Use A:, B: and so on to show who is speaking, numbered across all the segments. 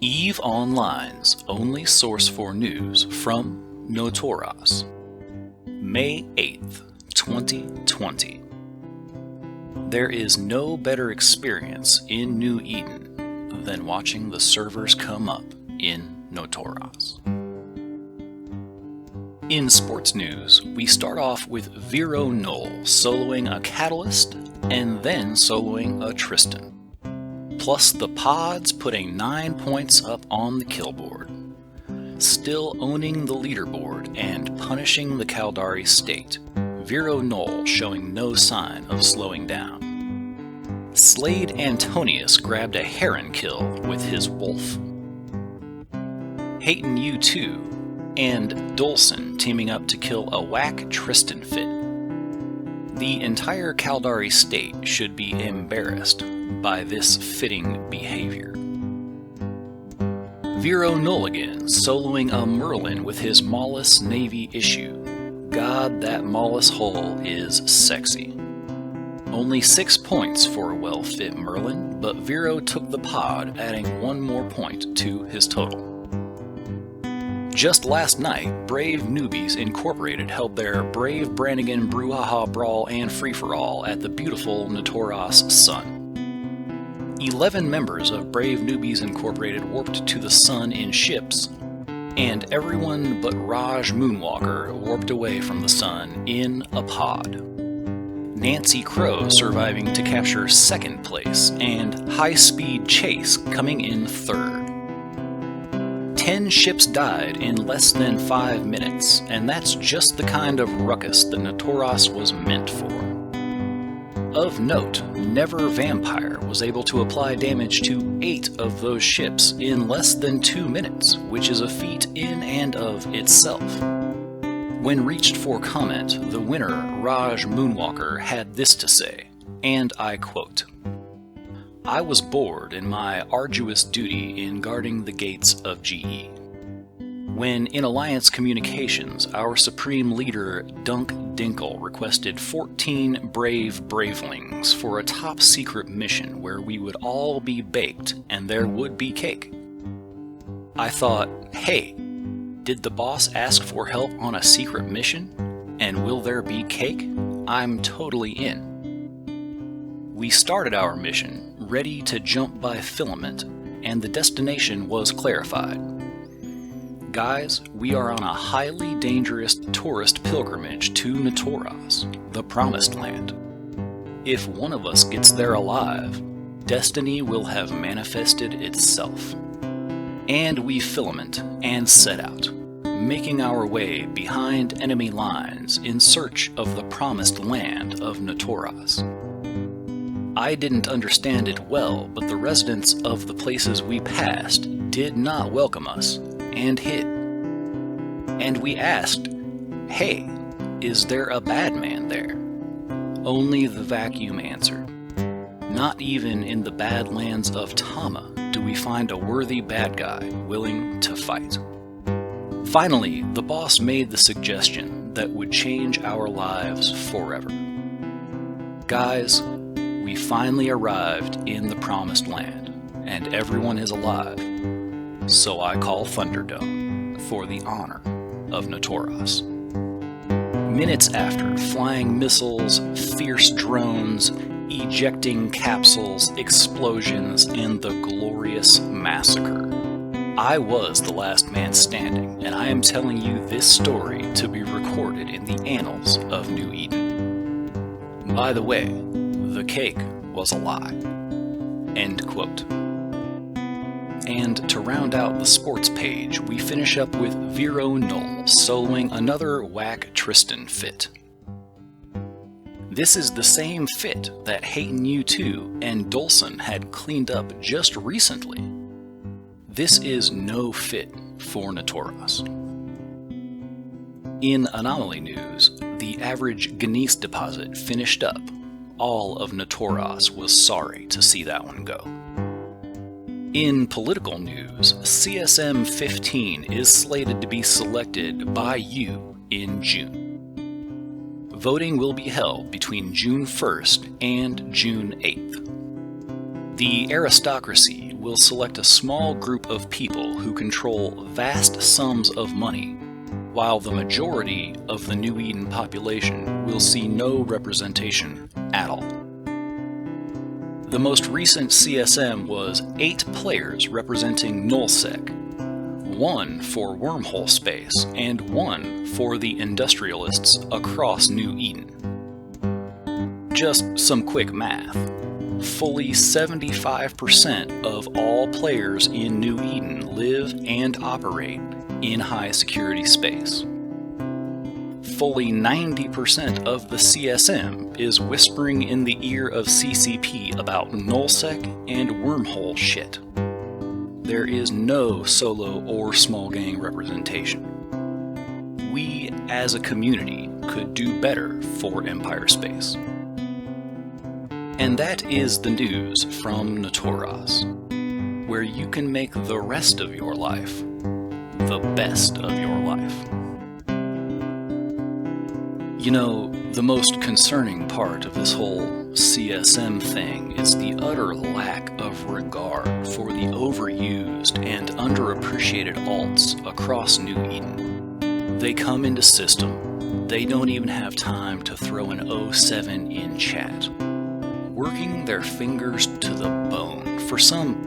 A: EVE Online's only source for news from Notoras, May 8th, 2020. There is no better experience in New Eden than watching the servers come up in Notoras. In sports news, we start off with Vero Knoll soloing a Catalyst and then soloing a Tristan. Plus the pods putting 9 points up on the kill board. Still owning the leaderboard and punishing the Caldari state, Vero Knoll showing no sign of slowing down. Slade Antonius grabbed a Heron kill with his Wolf. Hayton U2 and Dolson teaming up to kill a whack Tristan fit. The entire Caldari state should be embarrassed by this fitting behavior. Vero Knoll again, soloing a Merlin with his Maulus Navy issue. God, that Maulus hull is sexy. Only 6 points for a well-fit Merlin, but Vero took the pod, adding 1 more point to his total. Just last night, Brave Newbies Incorporated held their Brave Brannigan Brouhaha Brawl and Free-for-All at the beautiful Notoras Sun. 11 members of Brave Newbies Incorporated warped to the sun in ships, and everyone but Raj Moonwalker warped away from the sun in a pod. Nancy Crow surviving to capture 2nd place, and High Speed Chase coming in 3rd. 10 ships died in less than 5 minutes, and that's just the kind of ruckus that Notoras was meant for. Of note, Never Vampire was able to apply damage to 8 of those ships in less than 2 minutes, which is a feat in and of itself. When reached for comment, the winner, Raj Moonwalker, had this to say, and I quote, "I was bored in my arduous duty in guarding the gates of GE. When in Alliance Communications, our Supreme Leader Dunk Dinkle requested 14 brave bravelings for a top-secret mission where we would all be baked and there would be cake. I thought, hey, did the boss ask for help on a secret mission? And will there be cake? I'm totally in. We started our mission, ready to jump by filament, and the destination was clarified. Guys, we are on a highly dangerous tourist pilgrimage to Notoras, the Promised Land. If one of us gets there alive, destiny will have manifested itself. And we filament and set out, making our way behind enemy lines in search of the Promised Land of Notoras. I didn't understand it well, but the residents of the places we passed did not welcome us and hid. And we asked, hey, is there a bad man there? Only the vacuum answered. Not even in the Badlands of Tama do we find a worthy bad guy willing to fight. Finally, the boss made the suggestion that would change our lives forever. Guys, we finally arrived in the Promised Land, and everyone is alive. So I call Thunderdome for the honor of Notoras. Minutes after, flying missiles, fierce drones, ejecting capsules, explosions, and the glorious massacre. I was the last man standing, and I am telling you this story to be recorded in the annals of New Eden. By the way, the cake was a lie. End quote. And to round out the sports page, we finish up with Vero Knoll soloing another whack Tristan fit. This is the same fit that Hayton U2 and Dolson had cleaned up just recently. This is no fit for Notoras. In Anomaly news, the average Gneiss deposit finished up. All of Notoras was sorry to see that one go. In political news, CSM 15 is slated to be selected by you in June. Voting will be held between June 1st and June 8th. The aristocracy will select a small group of people who control vast sums of money, while the majority of the New Eden population will see no representation at all. The most recent CSM was 8 players representing nullsec, 1 for wormhole space, and 1 for the industrialists across New Eden. Just some quick math. Fully 75% of all players in New Eden live and operate in high security space. Fully 90% of the CSM is whispering in the ear of CCP about nullsec and wormhole shit. There is no solo or small gang representation. We, as a community, could do better for Empire Space. And that is the news from Notoras, where you can make the rest of your life the best of your life. You know, the most concerning part of this whole CSM thing is the utter lack of regard for the overused and underappreciated alts across New Eden. They come into system, they don't even have time to throw an 07 in chat, working their fingers to the bone for some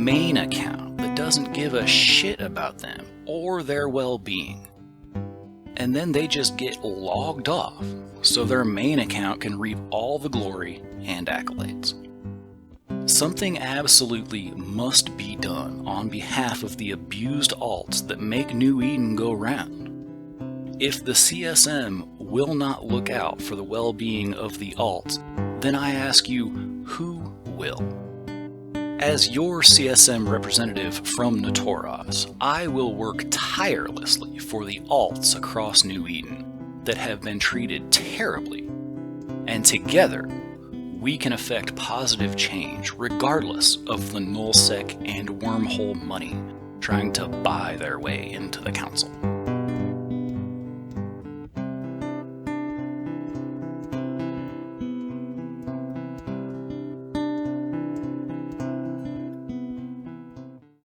A: main account that doesn't give a shit about them or their well-being. And then they just get logged off so their main account can reap all the glory and accolades. Something absolutely must be done on behalf of the abused alts that make New Eden go round. If the CSM will not look out for the well-being of the alts, then I ask you, who will? As your CSM representative from Notoras, I will work tirelessly for the alts across New Eden that have been treated terribly, and together we can effect positive change regardless of the nullsec and wormhole money trying to buy their way into the council.